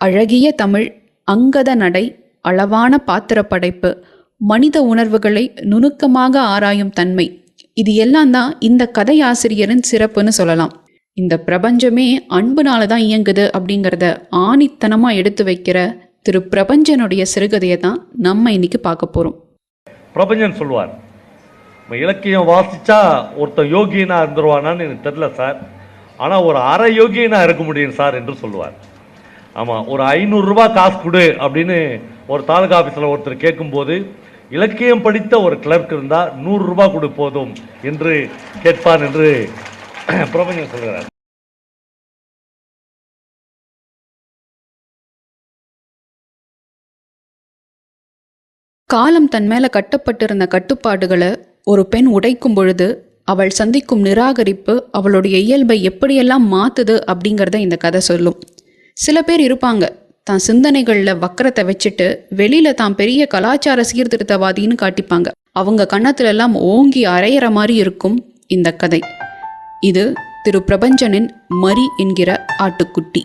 அழகிய தமிழ், அங்கத நடை, அளவான பாத்திர படைப்பு, மனித உணர்வுகளை நுணுக்கமாக ஆராயும் தன்மை, இது எல்லாம் தான் இந்த கதையாசிரியரின் சிறப்புன்னு சொல்லலாம். இந்த பிரபஞ்சமே அன்புனால தான் இயங்குது அப்படிங்கிறத ஆணித்தனமாக எடுத்து வைக்கிற திரு பிரபஞ்சனுடைய சிறுகதையை தான் நம்ம இன்னைக்கு பார்க்க போகிறோம். பிரபஞ்சன் சொல்லுவார், இலக்கியம் வாசிச்சா ஒருத்தன் யோகியனா இருந்துருவானான்னு எனக்கு தெரியல சார், ஆனால் ஒரு அரை யோகியனா இருக்க முடியும் சார் என்று சொல்லுவார். ஆமாம், ஒரு 500 ரூபாய் காசு கொடு அப்படின்னு ஒரு தாலுகா ஆஃபீஸில் ஒருத்தர் கேட்கும்போது, இலக்கியம் படித்த ஒரு கிளர்க் இருந்தால் 100 ரூபாய் கொடு போதும் என்று கேட்பான் என்று பிரபஞ்சன் சொல்கிறார். காலம் தன் மேல கட்டப்பட்டிருந்த கட்டுப்பாடுகளை ஒரு பெண் உடைக்கும் பொழுது அவள் சந்திக்கும் நிராகரிப்பு அவளுடைய இயல்பை எப்படியெல்லாம் மாத்துது அப்படிங்கிறத இந்த கதை சொல்லும். சில பேர் இருப்பாங்க, தான் சிந்தனைகளில் வக்கரத்தை வச்சுட்டு வெளியில் தான் பெரிய கலாச்சார சீர்திருத்தவாதின்னு காட்டிப்பாங்க. அவங்க கன்னத்துல எல்லாம் ஓங்கி அரையிற மாதிரி இருக்கும் இந்த கதை. இது திரு பிரபஞ்சனின் மரி என்கிற ஆட்டுக்குட்டி.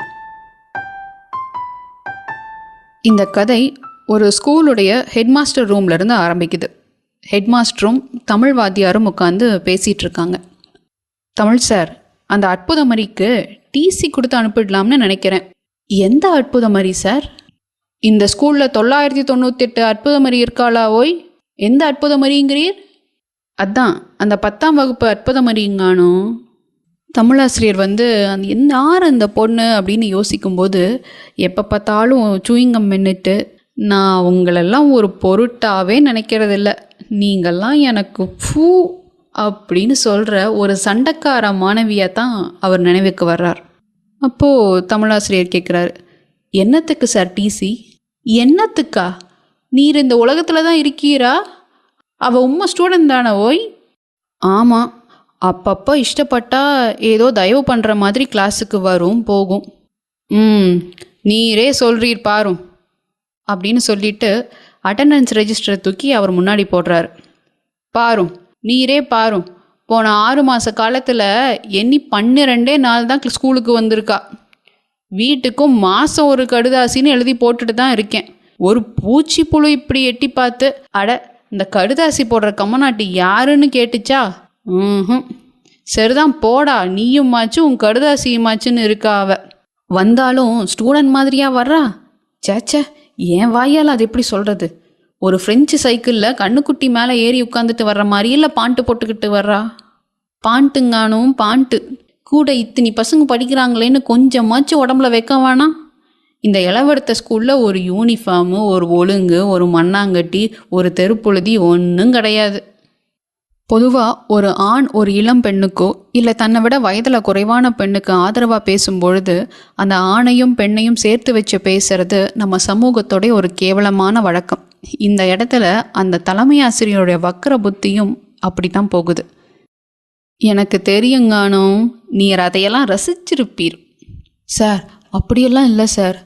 இந்த கதை ஒரு ஸ்கூலுடைய ஹெட்மாஸ்டர் ரூம்லேருந்து ஆரம்பிக்குது. ஹெட்மாஸ்டரும் தமிழ் வாத்தியாரும் உட்காந்து பேசிகிட்டு இருக்காங்க. தமிழ் சார், அந்த அற்புத மரிக்கு டிசி கொடுத்து அனுப்பிடலாம்னு நினைக்கிறேன். எந்த அற்புத மரி சார்? இந்த ஸ்கூலில் 998 அற்புத மரி இருக்காளா? ஓய், எந்த அற்புத மரிங்கிறீர்? அதான் அந்த 10ஆம் வகுப்பு அற்புத மரிங்கானோ. தமிழாசிரியர் அந்த யார் அந்த பொண்ணு அப்படின்னு யோசிக்கும்போது, எப்போ பார்த்தாலும் சூயிங்கம் மென்னுட்டு, நான் உங்களெல்லாம் ஒரு பொருட்டாவே நினைக்கிறதில்ல, நீங்கள்லாம் எனக்கு ஃபூ அப்படின்னு சொல்கிற ஒரு சண்டைக்கார மாணவியாக தான் அவர் நினைவுக்கு வர்றார். அப்போது தமிழாசிரியர் கேட்குறாரு, என்னத்துக்கு சார் டிசி? என்னத்துக்கா? நீர் இந்த உலகத்தில் தான் இருக்கீரா? அவள் உண்மை ஸ்டூடெண்ட் தானே? ஓய். ஆமாம், அப்பப்போ இஷ்டப்பட்டா ஏதோ தயவு பண்ணுற மாதிரி கிளாஸுக்கு வரும் போகும். நீரே சொல்கிறீர் பாரும் அப்படின்னு சொல்லிட்டு அட்டண்டன்ஸ் ரெஜிஸ்டரை தூக்கி அவர் முன்னாடி போடுறாரு. பாரும், நீரே பாரும், போன 6 மாத காலத்தில் எண்ணி 12 நாள் தான் ஸ்கூலுக்கு வந்திருக்கா. வீட்டுக்கும் மாதம் ஒரு கடுதாசின்னு எழுதி போட்டுட்டு தான் இருக்கேன். ஒரு பூச்சி புழு இப்படி எட்டி பார்த்து, அட இந்த கடுதாசி போடுற கம்மநாட்டி யாருன்னு கேட்டுச்சா? சரிதான் போடா, நீயும் மாச்சு உன் கடுதாசியுமாச்சுன்னு இருக்கா அவ. வந்தாலும் ஸ்டூடெண்ட் மாதிரியா வர்றா? சேச்சே, என் வாயால் அது எப்படி சொல்கிறது? ஒரு ஃப்ரெஞ்சு சைக்கிளில் கண்ணுக்குட்டி மேலே ஏறி உட்காந்துட்டு வர்ற மாதிரி இல்லை பாண்ட்டு போட்டுக்கிட்டு வர்றா. பாண்ட்டுங்கானும் பாண்ட்டு கூட இத்தனி பசங்க படிக்கிறாங்களேன்னு கொஞ்சமாச்சு உடம்புல வைக்க வேணாம். இந்த இளவடுத்த ஸ்கூலில் ஒரு யூனிஃபார்மு, ஒரு ஒழுங்கு, ஒரு மண்ணாங்கட்டி, ஒரு தெருப்புழுதி ஒன்றும் கிடையாது. பொதுவாக ஒரு ஆண் ஒரு இளம் பெண்ணுக்கோ இல்லை தன்னை விட வயதில் குறைவான பெண்ணுக்கு ஆதரவாக பேசும்பொழுது அந்த ஆணையும் பெண்ணையும் சேர்த்து வச்சு பேசுறது நம்ம சமூகத்தோடைய ஒரு கேவலமான வழக்கம். இந்த இடத்துல அந்த தலைமை ஆசிரியருடைய வக்கர புத்தியும் அப்படி தான் போகுது. எனக்கு தெரியுங்கானோ, நீர் அதையெல்லாம் ரசிச்சிருப்பீர். சார், அப்படியெல்லாம் இல்லை சார்.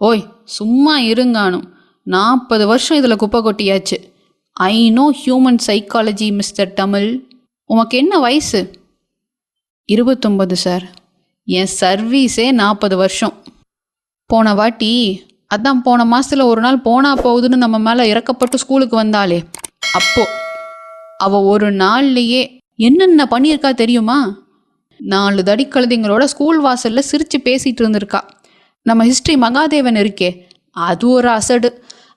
ஓய், சும்மா இருங்கானும், 40 வருஷம் இதில் குப்பை கொட்டியாச்சு. I know human psychology mister Tamil. உனக்கு என்ன வயசு? 29 சார். என் சர்வீஸே 40 வருஷம். போன வாட்டி, அதான் போன மாதத்தில் ஒரு நாள் போனா போகுதுன்னு நம்ம மேலே இறக்கப்பட்டு ஸ்கூலுக்கு வந்தாலே, அப்போ அவள் ஒரு நாள்லையே என்னென்ன பண்ணியிருக்கா தெரியுமா? 4 தடிக்கழுதைங்களோட ஸ்கூல் வாசலில் சிரித்து பேசிகிட்டு இருந்திருக்கா. நம்ம ஹிஸ்ட்ரி மகாதேவன் இருக்கே, அது ஒரு அசடு.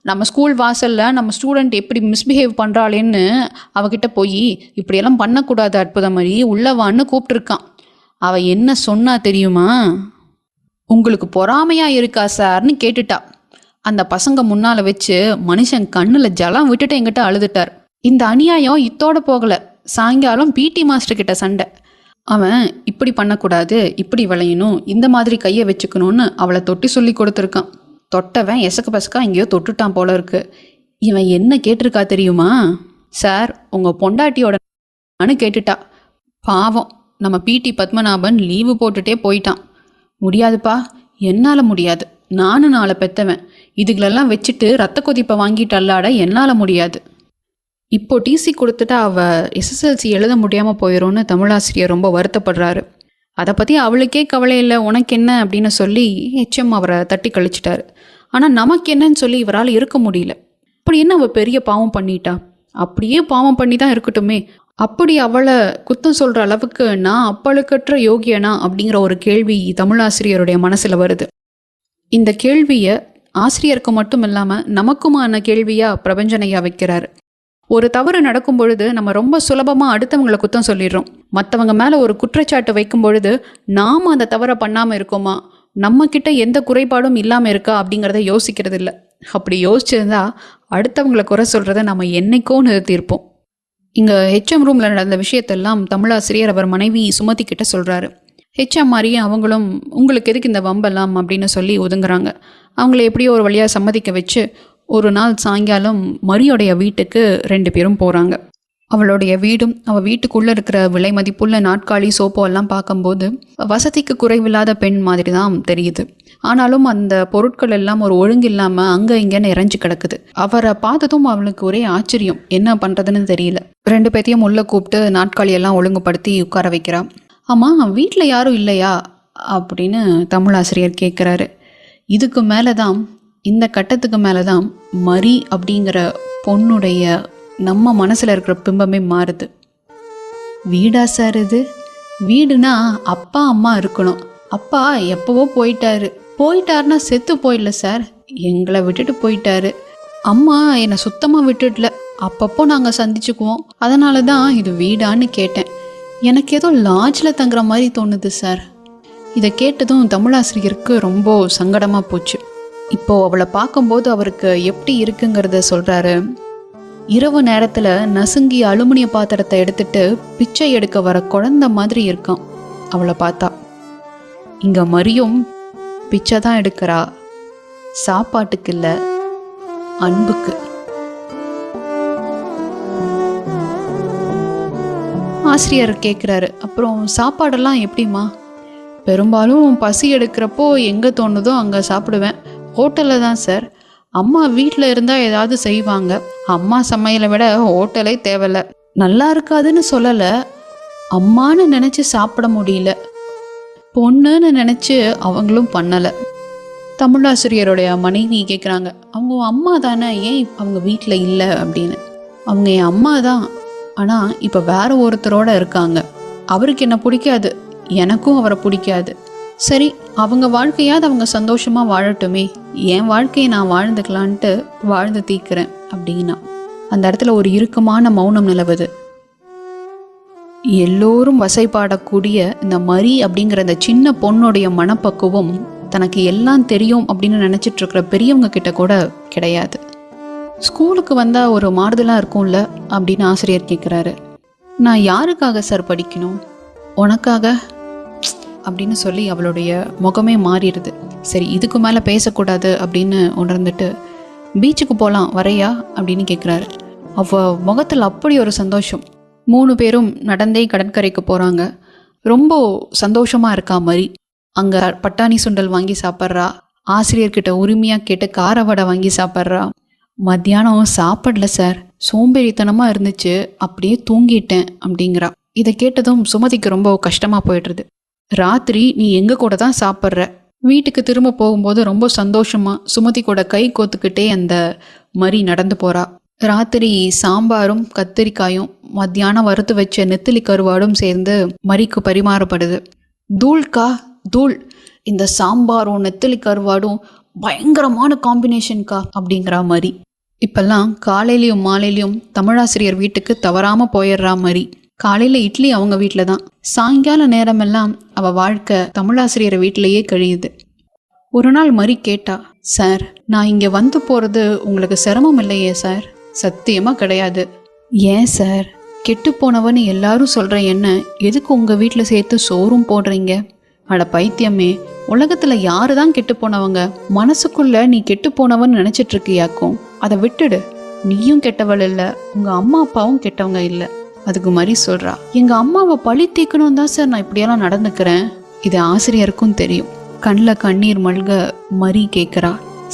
நம்ம ஸ்கூல் வாசலில் நம்ம ஸ்டூடெண்ட் எப்படி மிஸ்பிஹேவ் பண்ணுறாளேன்னு அவகிட்ட போய், இப்படியெல்லாம் பண்ணக்கூடாது அற்புத மாதிரி, உள்ளவான்னு கூப்பிட்டுருக்கான். அவள் என்ன சொன்னா தெரியுமா? உங்களுக்கு பொறாமையாக இருக்கா சார்னு கேட்டுட்டா. அந்த பசங்க முன்னால் வச்சு மனுஷன் கண்ணில் ஜலம் விட்டுட்டு எங்கிட்ட அழுதுட்டார். இந்த அநியாயம் இத்தோட போகலை. சாயங்காலம் பிடி மாஸ்டர் கிட்ட சண்டை. அவன் இப்படி பண்ணக்கூடாது, இப்படி விளையணும், இந்த மாதிரி கையை வச்சுக்கணும்னு அவளை தொட்டி சொல்லி கொடுத்துருக்கான். தொட்டவன் எசக்கு பசக்கா எங்கேயோ தொட்டுட்டான் போல இருக்கு. இவன் என்ன கேட்டிருக்கா தெரியுமா? சார், உங்கள் பொண்டாட்டியோடனு கேட்டுட்டா. பாவம், நம்ம பிடி பத்மநாபன் லீவு போட்டுட்டே போயிட்டான். முடியாதுப்பா, என்னால் முடியாது, நானும் 4 பெத்தவன், இதுகளெல்லாம் வச்சுட்டு ரத்த கொதிப்பை வாங்கிட்டு அல்லாட என்னால் முடியாது. இப்போ டிசி கொடுத்துட்டா அவள் எஸ்எஸ்எல்சி எழுத முடியாமல் போயிடும்னு தமிழாசிரியர் ரொம்ப வருத்தப்படுறாரு. அதை பற்றி அவளுக்கே கவலை இல்லை, உனக்கு என்ன அப்படின்னு சொல்லி ஹெச்எம் அவரை தட்டி கழிச்சிட்டாரு. ஆனால் நமக்கு என்னன்னு சொல்லி இவரால் இருக்க முடியல. அப்படி என்ன அவள் பெரிய பாவம் பண்ணிட்டா? அப்படியே பாவம் பண்ணி தான் இருக்கட்டுமே, அப்படி அவளை குத்தம் சொல்கிற அளவுக்கு நான் அப்பழுக்கற்ற யோகியனா அப்படிங்கிற ஒரு கேள்வி தமிழாசிரியருடைய மனசில் வருது. இந்த கேள்வியை ஆசிரியருக்கு மட்டும் இல்லாமல் நமக்குமான கேள்வியாக பிரபஞ்சனையா வைக்கிறாரு. ஒரு தவறு நடக்கும் பொழுது நம்ம ரொம்ப சுலபமாக அடுத்தவங்களை குத்தம் சொல்லிடுறோம். மற்றவங்க மேலே ஒரு குற்றச்சாட்டு வைக்கும் பொழுது நாம் அந்த தவறை பண்ணாமல் இருக்கோமா, நம்மக்கிட்ட எந்த குறைபாடும் இல்லாமல் இருக்கா அப்படிங்கிறத யோசிக்கிறது இல்லை. அப்படி யோசிச்சிருந்தா அடுத்தவங்களை குறை சொல்கிறத நம்ம என்னைக்கோ நிறுத்தியிருப்போம். இங்கே ஹெச்எம் ரூமில் நடந்த விஷயத்தெல்லாம் தமிழாசிரியர் அவர் மனைவி சுமதி கிட்ட சொல்கிறாரு. ஹெச்எம் மாதிரியே அவங்களும் உங்களுக்கு எதுக்கு இந்த வம்பெல்லாம் அப்படின்னு சொல்லி ஒதுங்குறாங்க. அவங்கள எப்படியோ ஒரு வழியாக சம்மதிக்க வச்சு ஒரு நாள் சாயங்காலம் மரியோடைய வீட்டுக்கு 2 பேரும் போகிறாங்க. அவளுடைய வீடும் அவள் வீட்டுக்குள்ளே இருக்கிற விலை மதிப்புள்ள நாட்காலி சோப்போ எல்லாம் பார்க்கும்போது வசதிக்கு குறைவில்லாத பெண் மாதிரி தான் தெரியுது. ஆனாலும் அந்த பொருட்கள் எல்லாம் ஒரு ஒழுங்கு இல்லாமல் அங்கே இங்கேன்னு இறஞ்சி கிடக்குது. அவரை பார்த்ததும் அவளுக்கு ஒரே ஆச்சரியம், என்ன பண்ணுறதுன்னு தெரியல. 2 பேத்தையும் உள்ளே கூப்பிட்டு நாட்காலியெல்லாம் ஒழுங்குபடுத்தி உட்கார வைக்கிறான். ஆமாம், வீட்டில் யாரும் இல்லையா அப்படின்னு தமிழாசிரியர் கேட்குறாரு. இதுக்கு மேலே தான், இந்த கட்டத்துக்கு மேலே தான் மரி அப்படிங்கிற பொண்ணுடைய நம்ம மனசில் இருக்கிற பிம்பமே மாறுது. வீடா சார் இது? வீடுனா அப்பா அம்மா இருக்கணும். அப்பா எப்போவோ போயிட்டாருன்னா செத்து போயிடல சார், எங்களை விட்டுட்டு போயிட்டாரு. அம்மா என்னை சுத்தமாக விட்டுடல, அப்பப்போ நாங்கள் சந்திச்சுக்குவோம். அதனால தான் இது வீடான்னு கேட்டேன். எனக்கு ஏதோ லாட்ஜில் தங்குற மாதிரி தோணுது சார். இதை கேட்டதும் தமிழாசிரியருக்கு ரொம்ப சங்கடமாக போச்சு. இப்போது அவளை பார்க்கும்போது அவருக்கு எப்படி இருக்குங்கிறத சொல்கிறாரு. இரவு நேரத்தில் நசுங்கி அலுமினிய பாத்திரத்தை எடுத்துட்டு பிச்சை எடுக்க வர குழந்தை மாதிரி இருக்கான் அவளை பார்த்தா. இங்கே மரியும் பிச்சை தான் எடுக்கிறா, சாப்பாட்டுக்கு இல்லை, அன்புக்கு. ஆசிரியர் கேட்குறாரு, அப்புறம் சாப்பாடெல்லாம் எப்படிம்மா? பெரும்பாலும் பசி எடுக்கிறப்போ எங்கே தோணுதோ அங்கே சாப்பிடுவேன். ஹோட்டலில் தான் சார். அம்மா வீட்டில் இருந்தால் ஏதாவது செய்வாங்க. அம்மா சமையலை விட ஹோட்டலே தேவையில்ல. நல்லா இருக்காதுன்னு சொல்லலை, அம்மானு நினச்சி சாப்பிட முடியல, பொண்ணுன்னு நினச்சி அவங்களும் பண்ணலை. தமிழாசிரியருடைய மனைவி கேட்குறாங்க, அவங்க அம்மா தானே, ஏன் அவங்க வீட்டில் இல்லை அப்படின்னு. அவங்க என் அம்மா தான், ஆனால் இப்போ வேற ஒருத்தரோட இருக்காங்க. அவருக்கு என்ன பிடிக்காது, எனக்கும் அவரை பிடிக்காது. சரி, அவங்க வாழ்க்கையாவது அவங்க சந்தோஷமாக வாழட்டுமே, என் வாழ்க்கையை நான் வாழ்ந்துக்கலான்ட்டு வாழ்ந்து தீக்கிறேன் அப்படின்னா. அந்த இடத்துல ஒரு இறுக்கமான மௌனம் நிலவுது. எல்லோரும் வசைப்பாடக்கூடிய இந்த மரி அப்படிங்கிற இந்த சின்ன பொண்ணுடைய மனப்பக்குவம் தனக்கு எல்லாம் தெரியும் அப்படின்னு நினச்சிட்டு இருக்கிற பெரியவங்க கிட்ட கூட கிடையாது. ஸ்கூலுக்கு வந்தால் ஒரு மாறுதலாக இருக்கும்ல அப்படின்னு ஆசிரியர் கேட்குறாரு. நான் யாருக்காக சார் படிக்கணும்? உனக்காக அப்படின்னு சொல்லி அவளுடைய முகமே மாறிடுது. சரி, இதுக்கு மேலே பேசக்கூடாது அப்படின்னு உணர்ந்துட்டு, பீச்சுக்கு போகலாம் வரையா அப்படின்னு கேட்குறாரு. அவள் முகத்தில் அப்படி ஒரு சந்தோஷம். 3 பேரும் நடந்தே கடற்கரைக்கு போகிறாங்க. ரொம்ப சந்தோஷமாக இருக்கா மரி. அங்கே பட்டாணி சுண்டல் வாங்கி சாப்பிட்றா, ஆசிரியர்கிட்ட உரிமையாக கேட்டு கார வடை வாங்கி சாப்பிட்றா. மத்தியானம் சாப்பிடல சார், சோம்பேறித்தனமாக இருந்துச்சு, அப்படியே தூங்கிட்டேன் அப்படிங்கிறா. இதை கேட்டதும் சுமதிக்கு ரொம்ப கஷ்டமாக போயிடுறது. ராத்திரி நீ எங்கள் கூட தான் சாப்பிட்ற. வீட்டுக்கு திரும்ப போகும்போது ரொம்ப சந்தோஷமாக சுமதி கூட கை கோத்துக்கிட்டே அந்த மரி நடந்து போகிறா. ராத்திரி சாம்பாரும் கத்திரிக்காயும் மத்தியானம் வறுத்து வச்ச நெத்திலி கருவாடும் சேர்ந்து மரிக்கு பரிமாறப்படுது. தூள்கா தூள், இந்த சாம்பாரும் நெத்திலி கருவாடும் பயங்கரமான காம்பினேஷன்கா அப்படிங்கிறா மரி. இப்பெல்லாம் காலையிலையும் மாலையிலையும் தமிழாசிரியர் வீட்டுக்கு தவறாமல் போயிடுறா மரி. காலையில் இட்லி அவங்க வீட்டில் தான், சாயங்கால நேரமெல்லாம் அவள் வாழ்க்கை தமிழாசிரியர் வீட்டிலையே கழியுது. ஒரு நாள் மரி கேட்டா, சார் நான் இங்கே வந்து போகிறது உங்களுக்கு சிரமம் இல்லையே சார்? சத்தியமாக கிடையாது. ஏன் சார்? கெட்டு போனவன்னு எல்லாரும் சொல்கிற என்ன எதுக்கு உங்கள் வீட்டில் சேர்த்து சோறும் போடுறீங்க? அட பைத்தியமே, உலகத்தில் யாரு தான் கெட்டு போனவங்க? மனசுக்குள்ள நீ கெட்டு போனவன்னு நினச்சிட்டு இருக்கியாக்கும். அதை விட்டுடு. நீயும் கெட்டவள் இல்லை, உங்கள் அம்மா அப்பாவும் கெட்டவங்க இல்லை. அதுக்கு மரி சொல்கிறா, எங்கள் அம்மாவை பழி தீக்கணும் தான் சார் நான் இப்படியெல்லாம் நடந்துக்கிறேன். இது ஆசிரியருக்கும் தெரியும். கண்ணில் கண்ணீர் மல்க மரி கேட்குறா,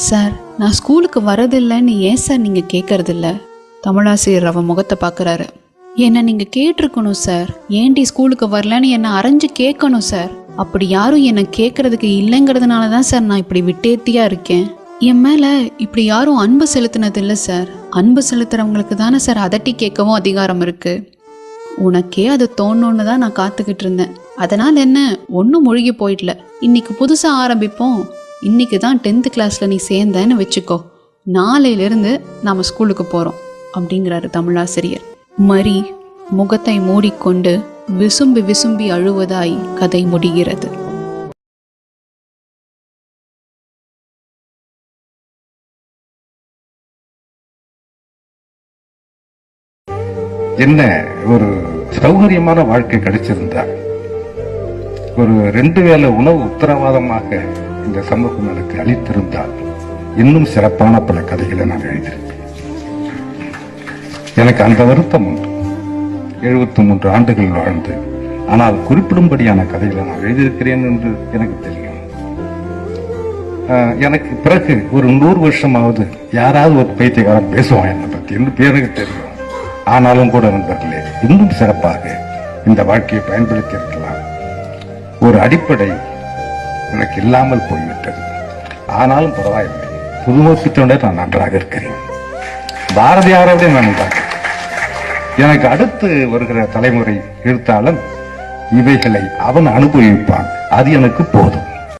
சார் நான் ஸ்கூலுக்கு வரதில்லைன்னு ஏன் சார் நீங்கள் கேட்கறதில்ல? தமிழாசிரியர் அவன் முகத்தை பார்க்குறாரு. என்னை நீங்கள் கேட்டிருக்கணும் சார், ஏன்டி ஸ்கூலுக்கு வரலன்னு என்னை அரைஞ்சு கேட்கணும் சார். அப்படி யாரும் என்னை கேட்கறதுக்கு இல்லைங்கிறதுனால தான் சார் நான் இப்படி விட்டேத்தியா இருக்கேன். என் மேலே இப்படி யாரும் அன்பு செலுத்தினது இல்லை சார். அன்பு செலுத்துறவங்களுக்கு தானே சார் அதட்டி கேட்கவும் அதிகாரம் இருக்கு. உனக்கே அது தோணுன்னு தான் நான் காத்துக்கிட்டு இருந்தேன். அதனால் என்ன, ஒன்றும் மூழ்கி போயிடல. இன்னைக்கு புதுசாக ஆரம்பிப்போம். இன்னைக்கு தான் 10th கிளாஸில் நீ சேர்ந்தேன்னு வச்சுக்கோ. நாளையிலிருந்து நாம் ஸ்கூலுக்கு போகிறோம் அப்படிங்கிறாரு தமிழாசிரியர். மரி முகத்தை மூடிக்கொண்டு விசும்பி விசும்பி அழுவதாய் கதை முடிகிறது. என்ன ஒரு சௌகரியமான வாழ்க்கை கிடைச்சிருந்தா, ஒரு 2 வேளை உணவு உத்தரவாதமாக இந்த சமூகம் எனக்கு அளித்திருந்தால் இன்னும் சிறப்பான பல கதைகளை நான் எழுதியிருப்பேன். எனக்கு அந்த வருத்தம் உண்டு. 73 ஆண்டுகள் வாழ்ந்து ஆனால் குறிப்பிடும்படியான கதைகளை நான் எழுதியிருக்கிறேன் என்று எனக்கு தெரியும். எனக்கு பிறகு ஒரு 100 வருஷமாவது யாராவது ஒரு பைத்தியக்காரன் பேசுவான் என்னை பத்தி என்று பேருக்கு தெரியும். ஆனாலும் கூட நண்பர்களே, இன்னும் சிறப்பாக இந்த வாழ்க்கையை பயன்படுத்தி இருக்கலாம். ஒரு அடிப்படை எனக்கு இல்லாமல் போய்விட்டது. ஆனாலும் பரவாயில்லை, புதுநோக்கத்தோட நான் நன்றாக இருக்கிறேன். பாரதியாரோட நான் நன்றாக. எனக்கு அடுத்து வருகிற தலைமுறை எழுத்தாளன் இவைகளை அவன் அனுபவிப்பான். அது எனக்கு போதும்.